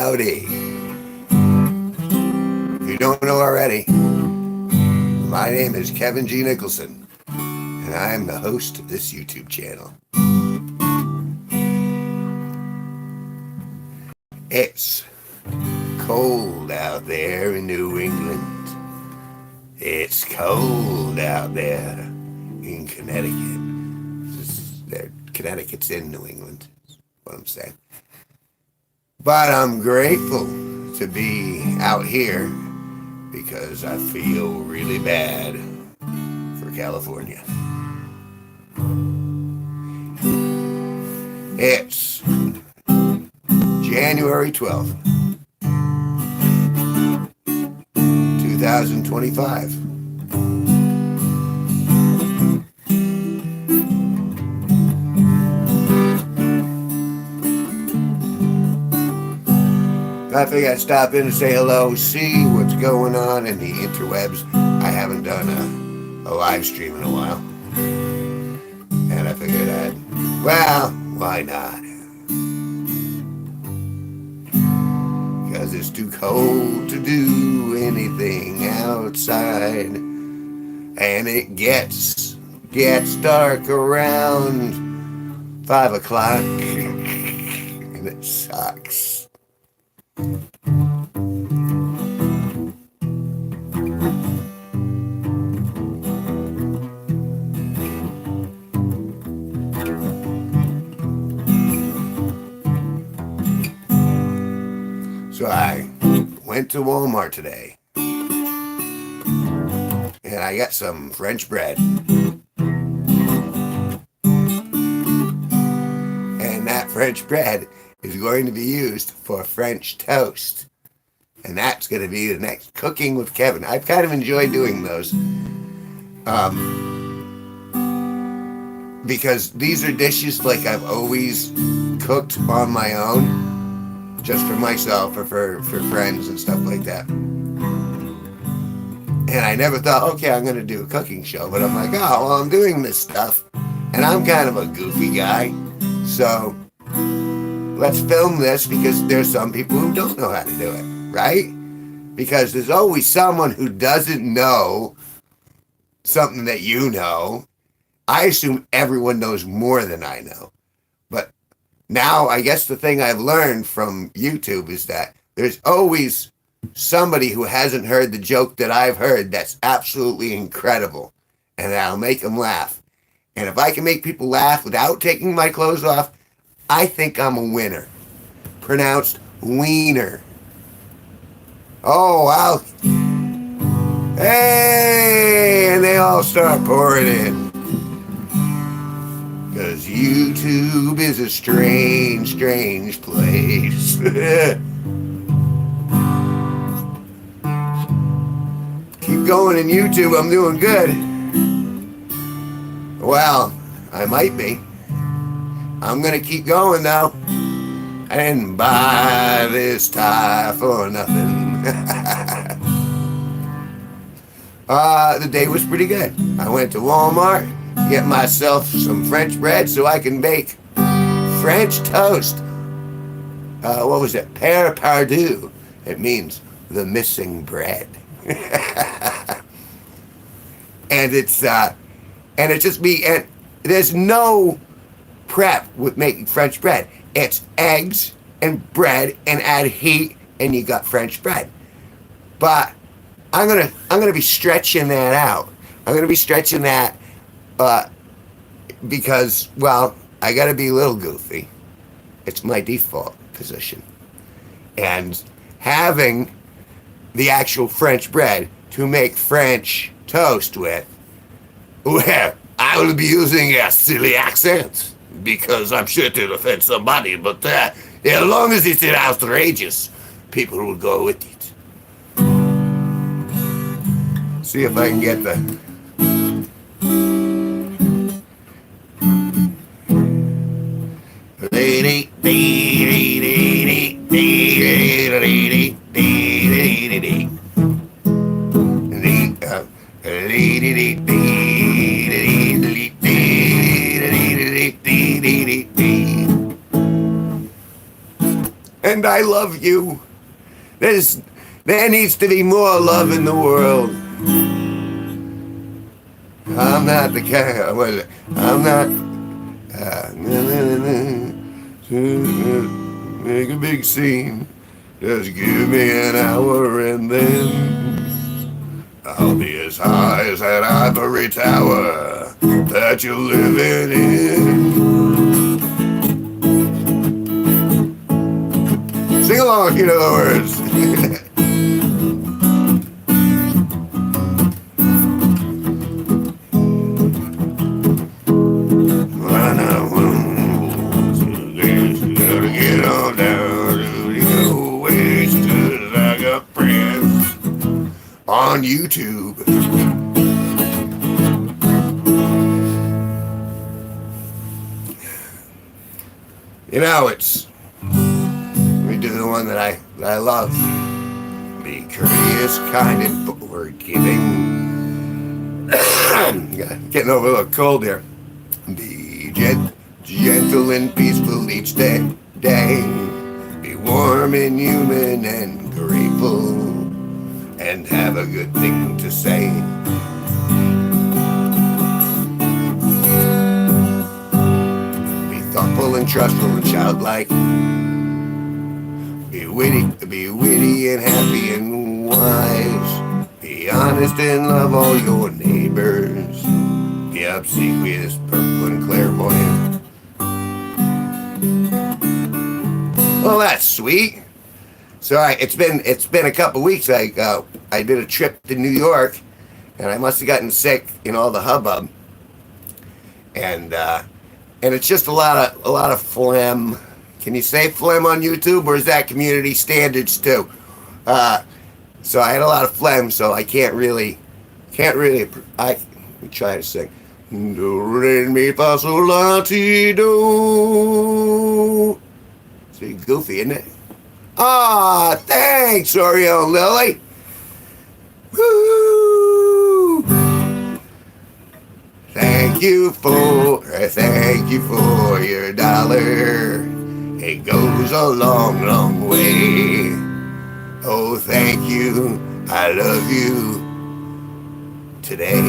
Howdy. If you don't know already, my name is Kevin G Nicholson, and I am the host of this YouTube channel. It's cold out there in New England. It's cold out there in Connecticut. Connecticut's in New England, is what I'm saying. But I'm grateful to be out here because I feel really bad for California. It's January 12th, 2025. I figured I'd stop in and say hello, see what's going on in the interwebs. I haven't done a live stream in a while. And I figured why not? Because it's too cold to do anything outside. And it gets dark around 5 o'clock. And it sucks. So I went to Walmart today and I got some French bread. And that French bread is going to be used for French toast. And that's going to be the next Cooking with Kevin. I've kind of enjoyed doing those. Because these are dishes like I've always cooked on my own. Just for myself or for friends and stuff like that. And I never thought, okay, I'm going to do a cooking show. But I'm like, oh, well, I'm doing this stuff. And I'm kind of a goofy guy. So let's film this because there's some people who don't know how to do it, right? Because there's always someone who doesn't know something that you know. I assume everyone knows more than I know. But now, I guess the thing I've learned from YouTube is that there's always somebody who hasn't heard the joke that I've heard that's absolutely incredible. And that'll make them laugh. And if I can make people laugh without taking my clothes off, I think I'm a winner. Pronounced wiener. Oh, wow. Hey! And they all start pouring in. Because YouTube is a strange, strange place. Keep going in YouTube, I'm doing good. Well, I might be. I'm going to keep going though. And buy this tie for nothing. The day was pretty good. I went to Walmart. Get myself some French bread so I can bake French toast. What was it? Père Pardue. It means the missing bread. And it's just me. And there's no prep with making French bread. It's eggs and bread and add heat and you got French bread. But I'm gonna be stretching that out. I'm gonna be stretching that. Because, well, I gotta be a little goofy. It's my default position. And having the actual French bread to make French toast with, well, I will be using a silly accent because I'm sure to offend somebody, but as long as it's outrageous, people will go with it. See if I can get the... And I love you. There needs to be more love in the world. I'm not the kind. I'm not. Make a big scene. Just give me an hour and then I'll be as high as that ivory tower that you're living in. Sing along if you know the words. On YouTube. You know, let me do the one that I love. Be courteous, kind, and forgiving. Getting over a little cold here. Be gentle and peaceful each day. Be warm and human and grateful. And have a good thing to say. Be thoughtful and trustful and childlike. Be witty and happy and wise. Be honest and love all your neighbors. Be obsequious, purple and clairvoyant. Well, that's sweet. So it's been a couple weeks. I did a trip to New York, and I must have gotten sick in all the hubbub. And it's just a lot of phlegm. Can you say phlegm on YouTube, or is that community standards too? So I had a lot of phlegm, so I can't really. Let me try to sing. Do re mi fa sol la ti do. It's pretty goofy, isn't it? Ah, thanks, Oreo and Lily. Woo! Thank you for your dollar. It goes a long, long way. Oh, thank you. I love you today.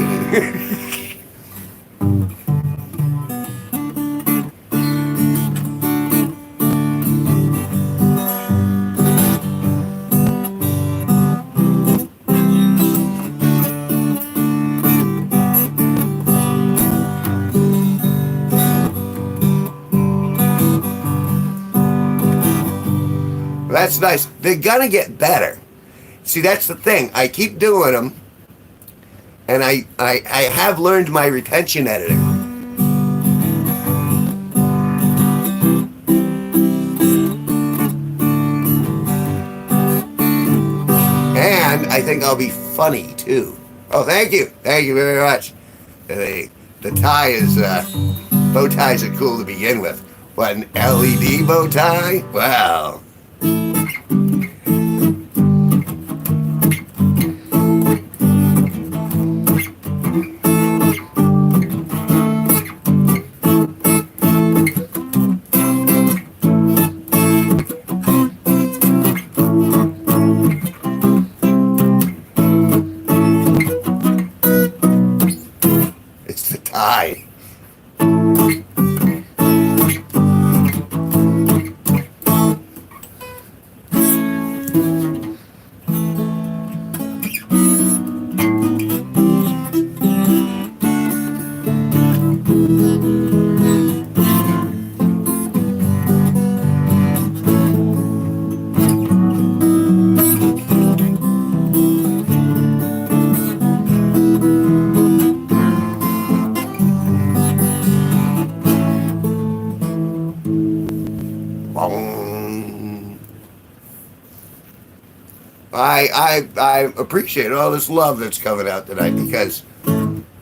That's nice. They're gonna get better. See, that's the thing. I keep doing them, and I have learned my retention editing. And I think I'll be funny too. Oh, thank you very much. The tie is bow ties are cool to begin with. What, an LED bow tie? Wow. It's the tie. I appreciate all this love that's coming out tonight, because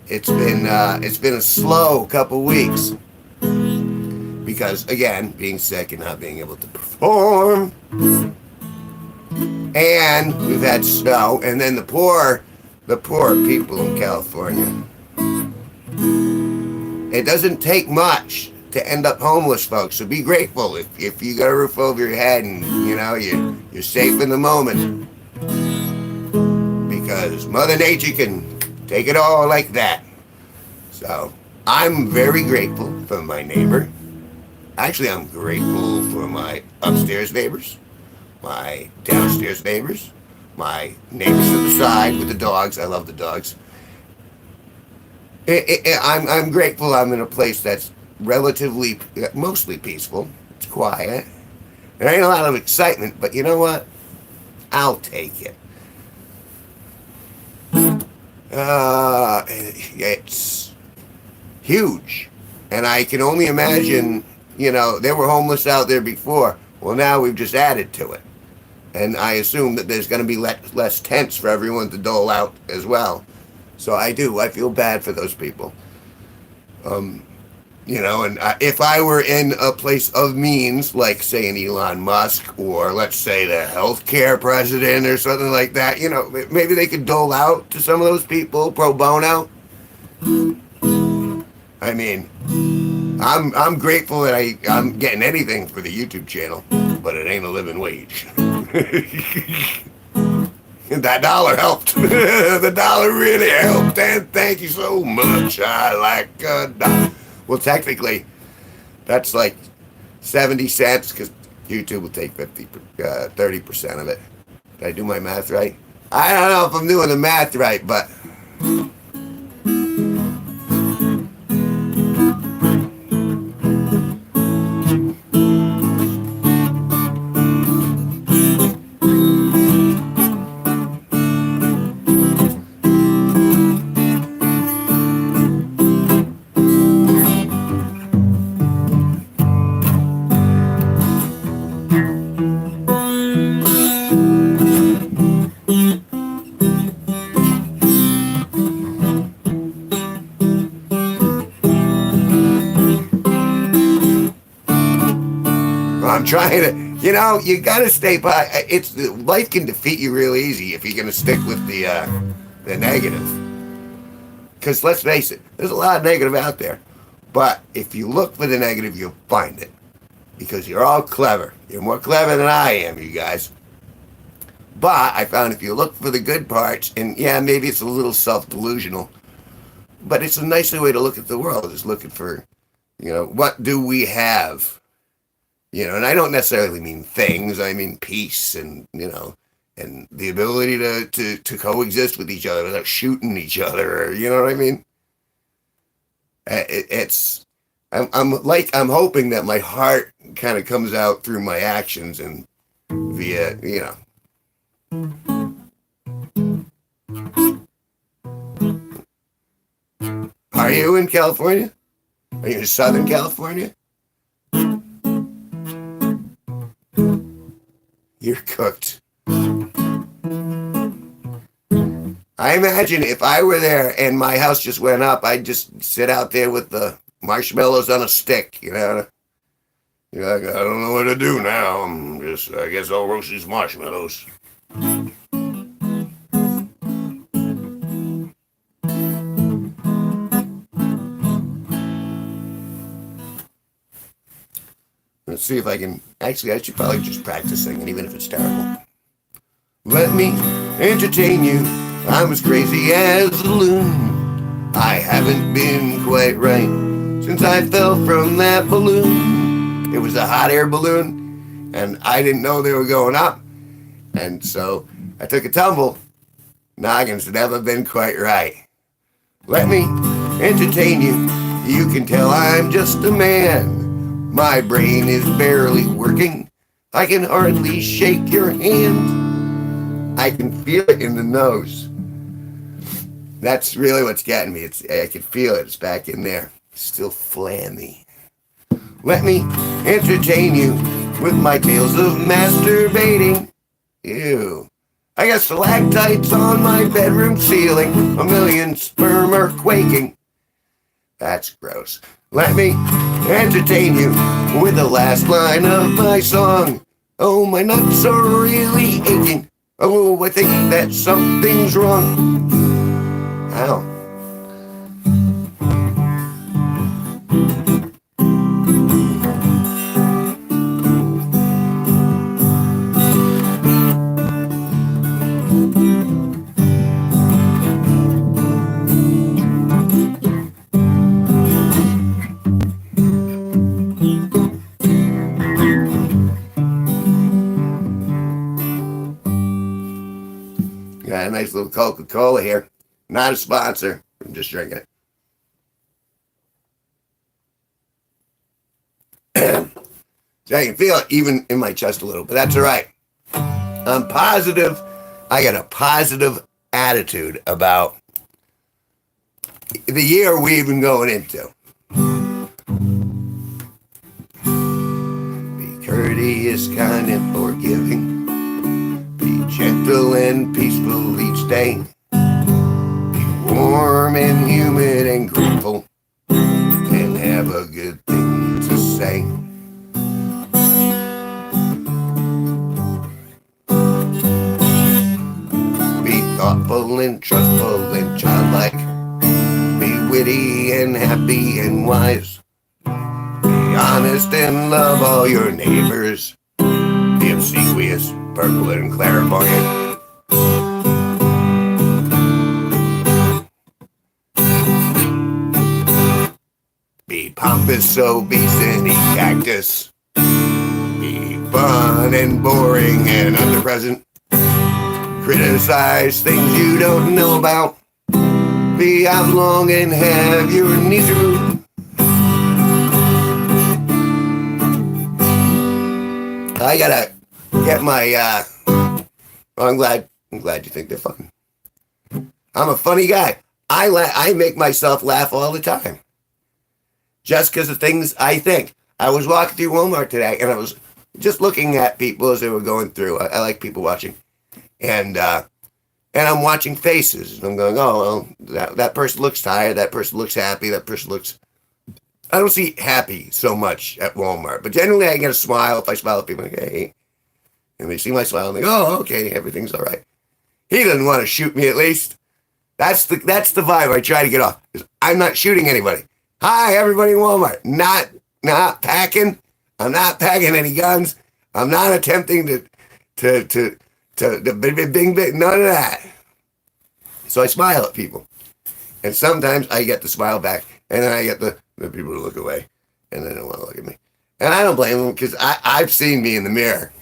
it's been a slow couple weeks, because again, being sick and not being able to perform, and we've had snow, and then the poor people in California. It doesn't take much to end up homeless, folks. So be grateful if you got a roof over your head and you're safe in the moment, because Mother Nature can take it all like that. So I'm very grateful for my neighbor. Actually, I'm grateful for my upstairs neighbors, my downstairs neighbors, my neighbors to the side with the dogs. I love the dogs. I'm grateful I'm in a place that's relatively, mostly peaceful. It's quiet. There ain't a lot of excitement, but you know what? I'll take it. It's huge. And I can only imagine, there were homeless out there before. Well, now we've just added to it. And I assume that there's going to be less tents for everyone to dole out as well. So I feel bad for those people. And if I were in a place of means, like, say, an Elon Musk, or let's say the healthcare president or something like that, maybe they could dole out to some of those people pro bono. I mean, I'm grateful that I'm getting anything for the YouTube channel, but it ain't a living wage. That dollar helped. The dollar really helped, and thank you so much. I like a dollar. Well, technically, that's like 70 cents, because YouTube will take 30% of it. Did I do my math right? I don't know if I'm doing the math right, but... I'm trying to, you gotta stay by. Life can defeat you real easy if you're gonna stick with the negative. Because let's face it, there's a lot of negative out there. But if you look for the negative, you'll find it. Because you're all clever. You're more clever than I am, you guys. But I found if you look for the good parts, and yeah, maybe it's a little self-delusional, but it's a nicer way to look at the world, is looking for, what do we have? And I don't necessarily mean things. I mean peace and, and the ability to coexist with each other without shooting each other. You know what I mean? I'm hoping that my heart kind of comes out through my actions and via, Are you in California? Are you in Southern California? You're cooked. I imagine if I were there and my house just went up, I'd just sit out there with the marshmallows on a stick, You're like, I don't know what to do now. I guess I'll roast these marshmallows. Let's see if I can. Actually, I should probably just practice singing, even if it's terrible. Let me entertain you. I'm as crazy as a loon. I haven't been quite right since I fell from that balloon. It was a hot air balloon, and I didn't know they were going up. And so I took a tumble. Noggin's never been quite right. Let me entertain you. You can tell I'm just a man. My brain is barely working. I can hardly shake your hand. I can feel it in the nose. That's really what's getting me. I can feel it. It's back in there. Still flammy. Let me entertain you with my tales of masturbating. Ew. I got stalactites on my bedroom ceiling. A million sperm are quaking. That's gross. Let me entertain you with the last line of my song. Oh, my nuts are really aching. Oh, I think that something's wrong. Ow. Got a nice little Coca-Cola here. Not a sponsor. I'm just drinking it. So I can feel it even in my chest a little, but that's all right. I'm positive. I got a positive attitude about the year we've been going into. Be courteous, kind, and forgiving. Be gentle and peaceful each day. Be warm and humid and grateful. And have a good thing to say. Thoughtful and trustful and childlike. Be witty and happy and wise. Be honest and love all your neighbors. Be obsequious, purple and clairvoyant. Be pompous, obese, and eat cactus. Be fun and boring and underpresent. Criticize things you don't know about. Be oblong and have your knees removed. I gotta get my, I'm glad you think they're funny. I'm a funny guy. I make myself laugh all the time. Just because of things I think. I was walking through Walmart today and I was just looking at people as they were going through. I like people watching. And I'm watching faces, and I'm going, oh, well, that person looks tired, that person looks happy, that person looks... I don't see happy so much at Walmart, but generally I get a smile. If I smile at people, like, hey, and they see my smile, and they go, oh, okay, everything's all right. He doesn't want to shoot me, at least. That's the vibe I try to get off. I'm not shooting anybody. Hi, everybody in Walmart. Not packing. I'm not packing any guns. I'm not attempting to bing, none of that. So I smile at people. And sometimes I get the smile back. And then I get the people to look away. And they don't want to look at me. And I don't blame them because I've seen me in the mirror.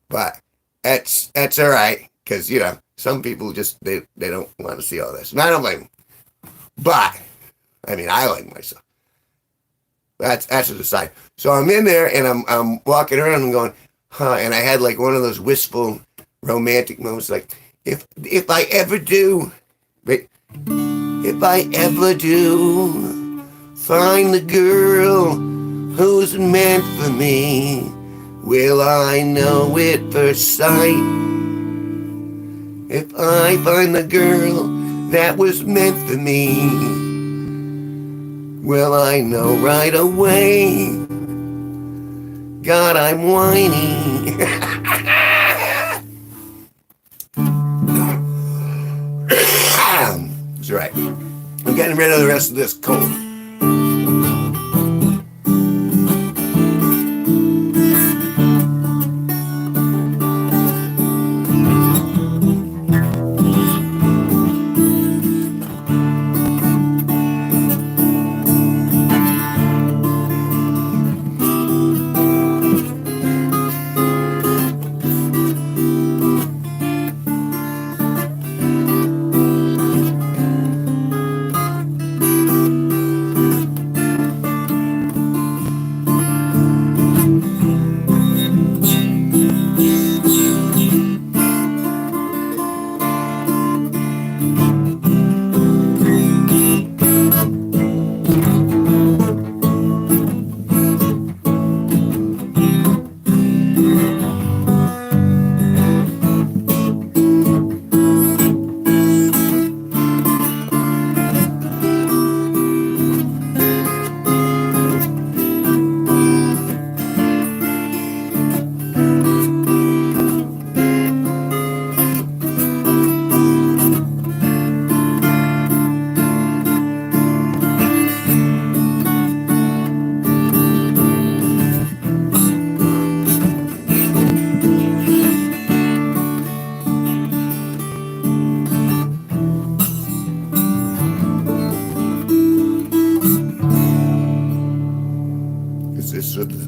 But that's all right. Because, you know, some people just, they don't want to see all this. And I don't blame them. But, I mean, I like myself. That's to the side. So I'm in there and I'm walking around and going, huh, and I had like one of those wistful romantic moments, like if I ever do find the girl who's meant for me, will I know it first sight? If I find the girl that was meant for me, will I know right away? God, I'm whiny. That's right. I'm getting rid of the rest of this cold.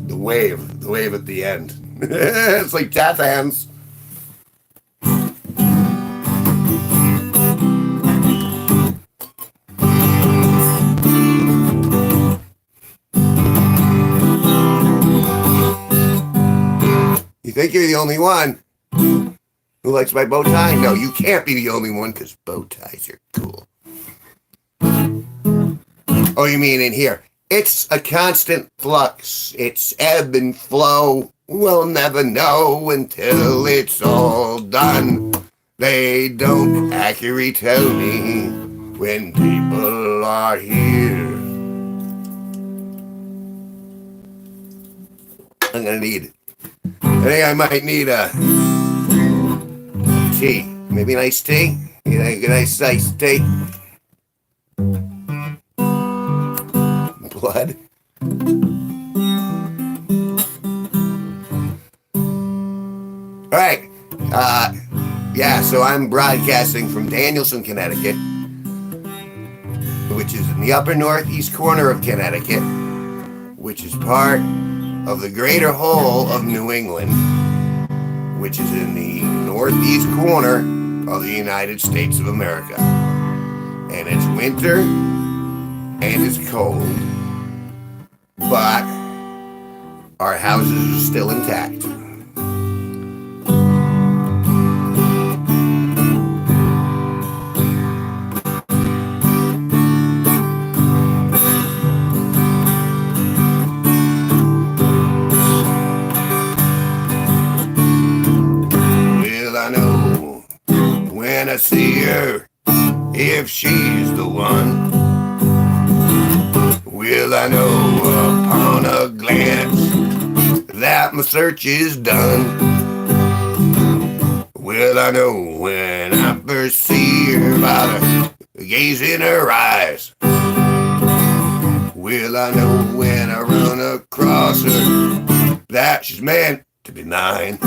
The wave at the end. It's like death hands. think you're the only one who likes my bow tie. No, you can't be the only one because bow ties are cool. Oh, you mean in here? It's a constant flux. It's ebb and flow. We'll never know until it's all done. They don't accurately tell me when people are here. I'm gonna need, I think I might need a tea. Maybe an iced tea? You think a nice iced tea? Blood. All right. Yeah, so I'm broadcasting from Danielson, Connecticut, which is in the upper northeast corner of Connecticut, which is part of the greater whole of New England, which is in the northeast corner of the United States of America. And it's winter and it's cold, but our houses are still intact. When I see her, if she's the one, will I know upon a glance that my search is done? Will I know when I first see her by the gaze in her eyes? Will I know when I run across her that she's meant to be mine?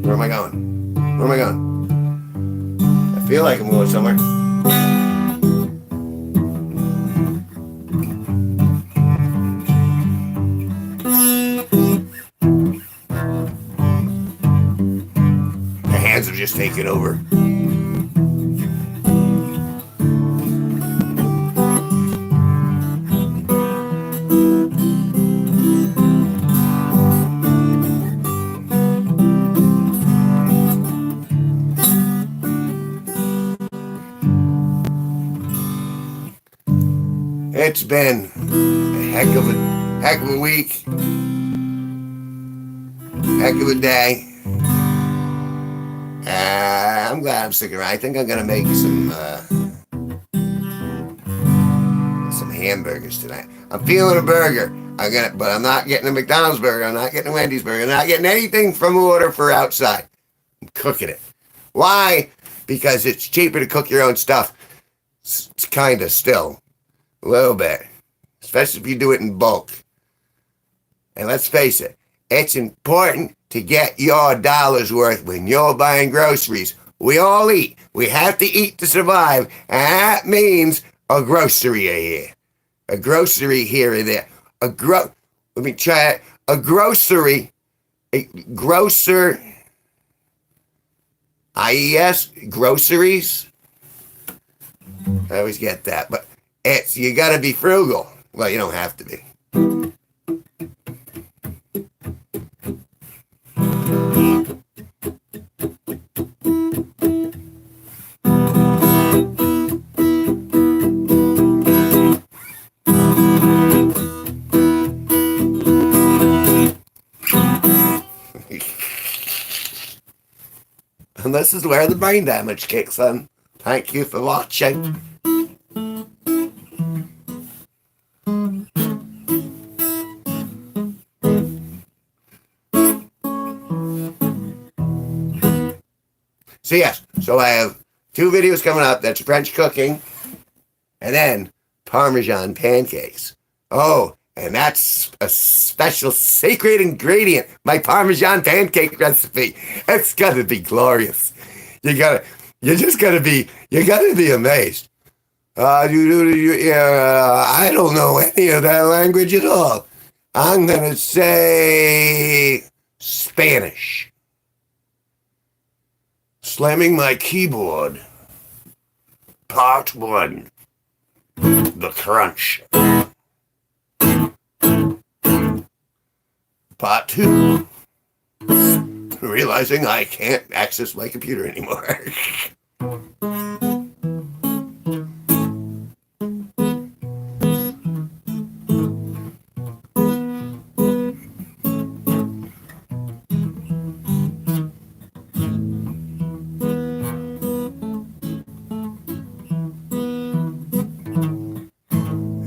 Where am I going? Where am I going? I feel like I'm going somewhere. My hands have just taken over. It's been a heck of a week, heck of a day. I'm glad I'm sticking around. I think I'm gonna make some hamburgers tonight. I'm feeling a burger. But I'm not getting a McDonald's burger. I'm not getting a Wendy's burger. I'm not getting anything from order for outside. I'm cooking it. Why? Because it's cheaper to cook your own stuff. It's kind of still. A little bit. Especially if you do it in bulk. And let's face it, it's important to get your dollar's worth when you're buying groceries. We all eat. We have to eat to survive. And that means a grocery here. A grocery here and there. Let me try it. A grocery. A grocer. IES. Groceries. I always get that. But you gotta be frugal. Well, you don't have to be. And this is where the brain damage kicks in. Thank you for watching. So yes, so I have 2 videos coming up. That's French cooking, and then Parmesan pancakes. Oh, and that's a special secret ingredient. My Parmesan pancake recipe. It's gonna be glorious. You gotta be amazed. I don't know any of that language at all. I'm going to say Spanish. Slamming my keyboard. Part 1. The crunch. Part 2. Realizing I can't access my computer anymore.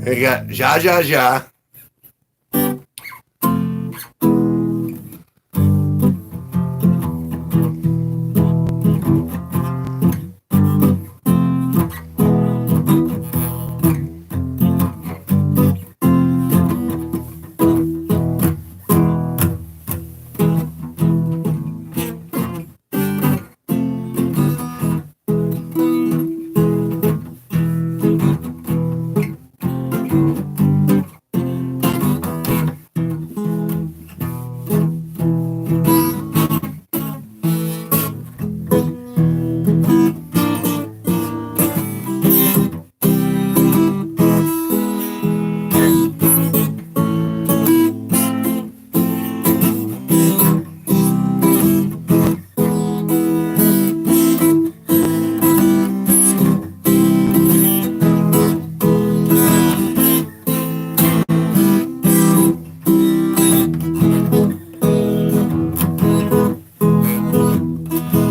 You got Ja Ja Ja.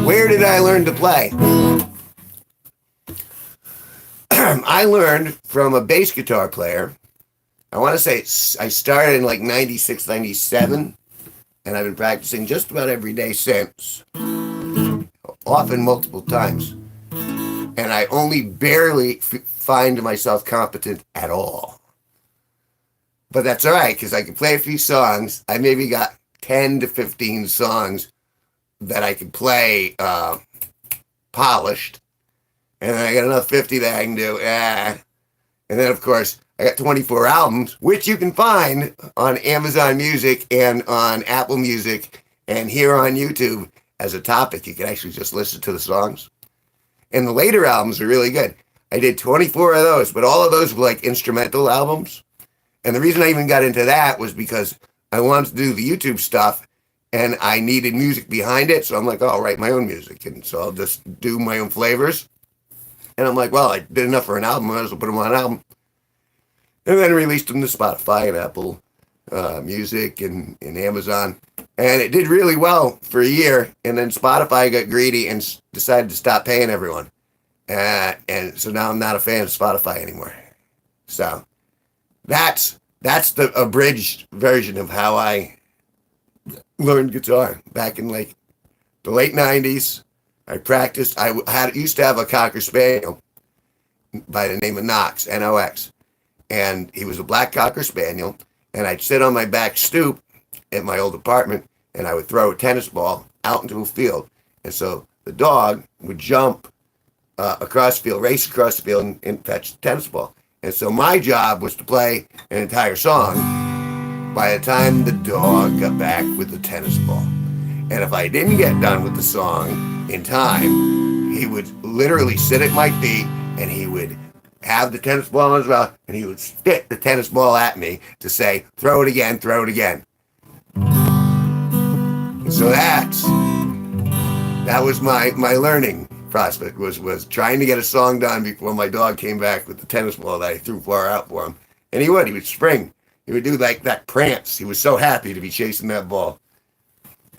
Where did I learn to play? I learned from a bass guitar player. I want to say I started in like 96, 97, and I've been practicing just about every day since, often multiple times. And I only barely find myself competent at all. But that's all right, because I can play a few songs. I maybe got 10 to 15 songs that I can play polished. And then I got another 50 that I can do. And then, of course, I got 24 albums, which you can find on Amazon Music and on Apple Music and here on YouTube as a topic. You can actually just listen to the songs. And the later albums are really good. I did 24 of those, but all of those were like instrumental albums. And the reason I even got into that was because I wanted to do the YouTube stuff and I needed music behind it. So I'm like, oh, I'll write my own music. And so I'll just do my own flavors. And I'm like, well, I did enough for an album. I might as well put them on an album. And then released them to Spotify and Apple Music and Amazon. And it did really well for a year. And then Spotify got greedy and decided to stop paying everyone. And so now I'm not a fan of Spotify anymore. So that's the abridged version of how I learned guitar back in like the late 90s. I practiced. I used to have a Cocker Spaniel by the name of Knox, N-O-X. And he was a black Cocker Spaniel. And I'd sit on my back stoop at my old apartment, and I would throw a tennis ball out into a field. And so the dog would jump across the field, race across the field, and fetch the tennis ball. And so my job was to play an entire song by the time the dog got back with the tennis ball. And if I didn't get done with the song in time, he would literally sit at my feet and he would have the tennis ball in his mouth and he would spit the tennis ball at me to say, throw it again, throw it again. And so that was my learning prospect, was trying to get a song done before my dog came back with the tennis ball that I threw far out for him. And he would spring. He would do like that prance. He was so happy to be chasing that ball.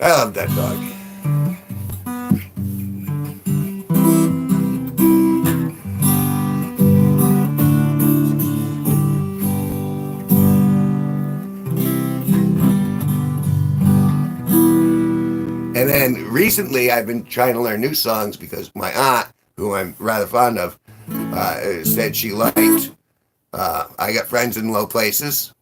I love that dog. And then recently I've been trying to learn new songs because my aunt, who I'm rather fond of, said she liked I Got Friends in Low Places.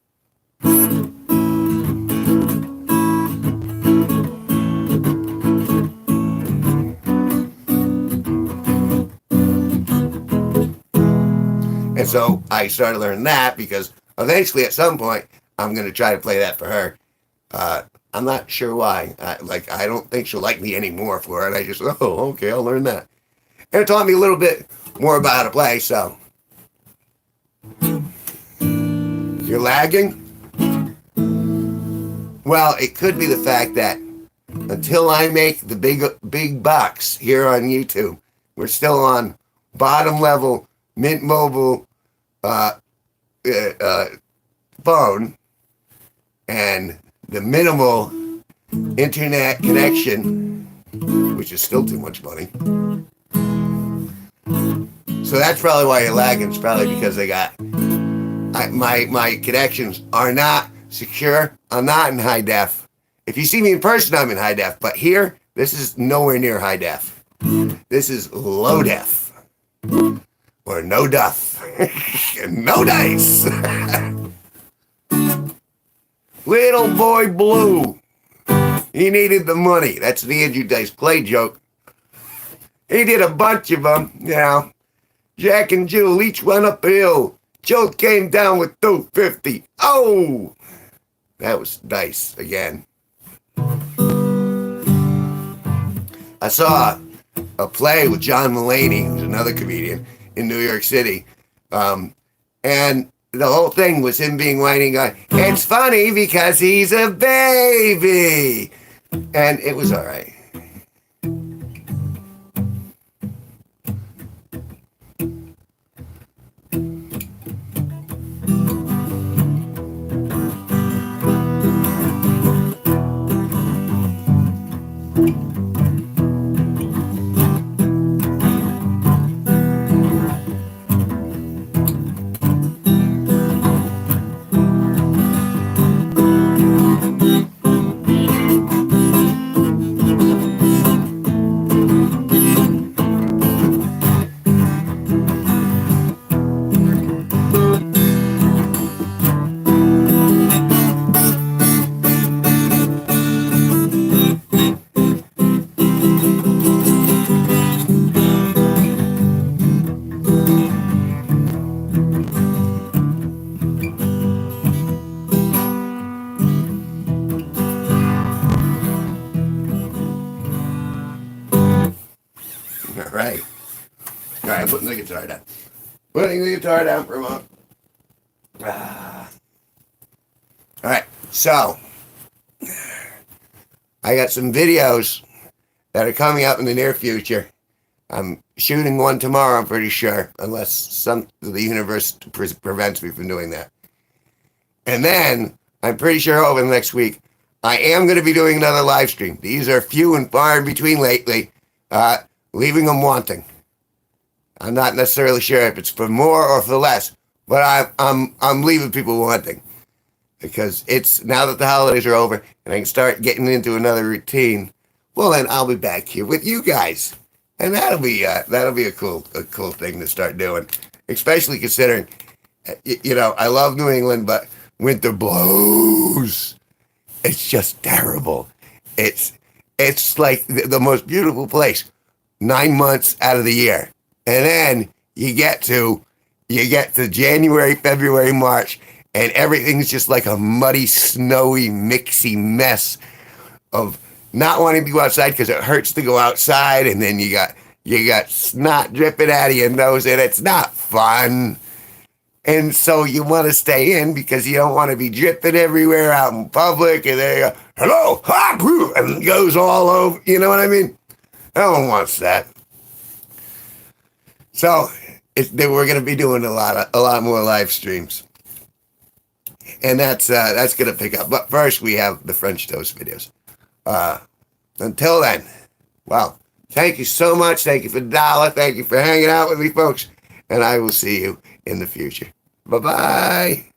And so I started learning that because eventually at some point I'm going to try to play that for her. I'm not sure why. I don't think she'll like me anymore for it. I just, oh, okay, I'll learn that. And it taught me a little bit more about how to play, so. You're lagging? Well, it could be the fact that until I make the big bucks here on YouTube, we're still on bottom level Mint Mobile phone and the minimal internet connection, which is still too much money. So that's probably why you're lagging. It's probably because they got my connections are not secure. I'm not in high def. If you see me in person, I'm in high def. But here, this is nowhere near high def. This is low def. Or no duff. No dice. Little boy Blue. He needed the money. That's the Andrew Dice Clay joke. He did a bunch of them, you know. Jack and Jill each went up a hill. Jill came down with $2.50. Oh! That was Dice again. I saw a play with John Mulaney, who's another comedian, in New York City. And the whole thing was him being whining, going, it's funny because he's a baby. And it was all right. All right, putting the guitar down. Putting the guitar down for a moment. All right, so I got some videos that are coming up in the near future. I'm shooting one tomorrow, I'm pretty sure, unless the universe prevents me from doing that. And then, I'm pretty sure over the next week, I am going to be doing another live stream. These are few and far in between lately, leaving them wanting. I'm not necessarily sure if it's for more or for less, but I'm leaving people wanting. Because it's, now that the holidays are over, and I can start getting into another routine, well then I'll be back here with you guys. And that'll be a cool thing to start doing. Especially considering, you know, I love New England, but winter blows. It's just terrible. It's like the most beautiful place 9 months out of the year. And then you get to January, February, March, and everything's just like a muddy, snowy, mixy mess of not wanting to go outside because it hurts to go outside, and then you got snot dripping out of your nose, and it's not fun. And so you want to stay in because you don't want to be dripping everywhere out in public, and there you go, hello, ha, and it goes all over. You know what I mean? No one wants that. So we're going to be doing a lot more live streams, and that's going to pick up. But first, we have the French toast videos. Until then, well, thank you so much. Thank you for the dollar. Thank you for hanging out with me, folks, and I will see you in the future. Bye-bye.